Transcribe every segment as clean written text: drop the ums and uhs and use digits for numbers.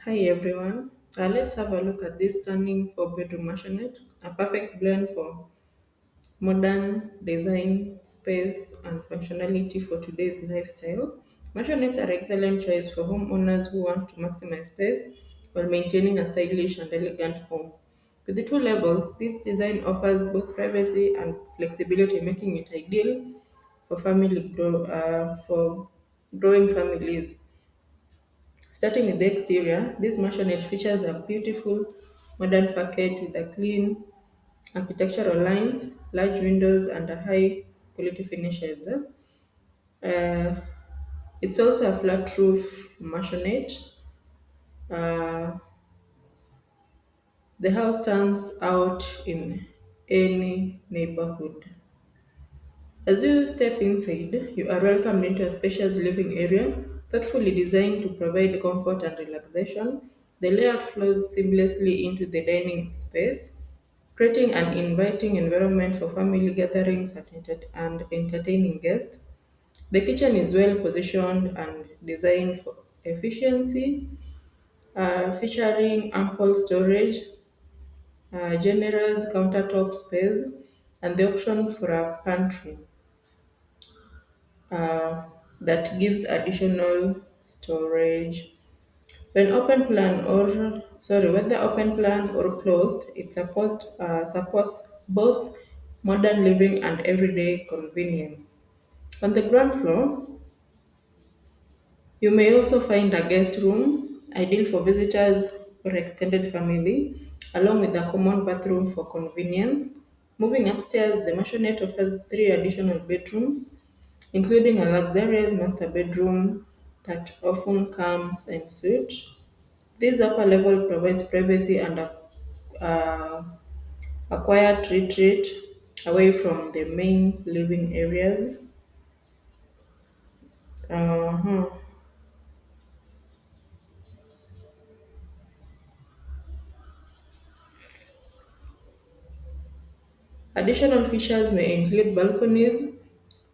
Hi everyone. Let's have a look at this stunning four-bedroom maisonette, a perfect blend for modern design, space, and functionality for today's lifestyle. Maisonettes are excellent choice for homeowners who want to maximize space while maintaining a stylish and elegant home. With the two levels, this design offers both privacy and flexibility, making it ideal for for growing families. Starting with the exterior, this maisonette features a beautiful modern facade with a clean architectural lines, large windows, and a high quality finishes. Uh, it's also a flat roof maisonette. Uh, the house stands out in any neighborhood. As you step inside, you are welcomed into a spacious living area, thoughtfully designed to provide comfort and relaxation. The layout flows seamlessly into the dining space, creating an inviting environment for family gatherings and entertaining guests. The kitchen is well positioned and designed for efficiency, featuring ample storage, generous countertop space, and the option for a pantry uh, that gives additional storage. Whether open plan or closed, it supports both modern living and everyday convenience. On the ground floor, you may also find a guest room, ideal for visitors or extended family, along with a common bathroom for convenience. Moving upstairs, the maisonette offers three additional bedrooms, including a luxurious master bedroom that often comes en suite. This upper level provides privacy and uh, a quiet retreat away from the main living areas. Uh-huh. Additional features may include balconies,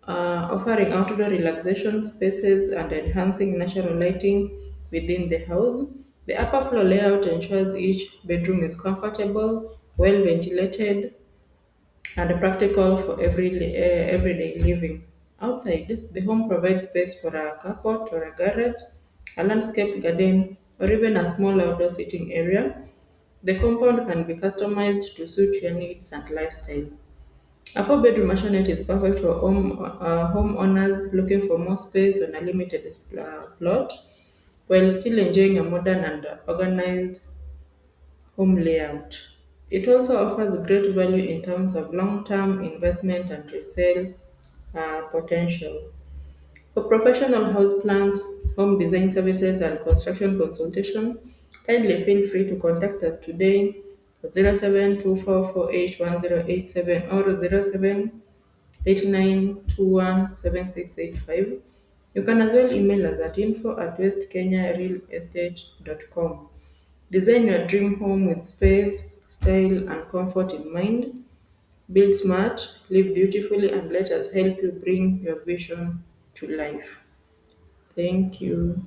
offering outdoor relaxation spaces and enhancing natural lighting within the house. The upper floor layout ensures each bedroom is comfortable, well ventilated, and practical for everyday living. Outside, the home provides space for a carport or a garage, a landscaped garden, or even a small outdoor sitting area. The compound can be customized to suit your needs and lifestyle. A four-bedroom maisonette is perfect for homeowners looking for more space on a limited plot, while still enjoying a modern and organized home layout. It also offers great value in terms of long-term investment and resale potential. For professional house plans, home design services, and construction consultation, kindly feel free to contact us today at 0724481087 or 0789217685. You can as well email us at info@westkenyarealestate.com. Design your dream home with space, style, and comfort in mind. Build smart, live beautifully, and let us help you bring your vision to life. Thank you.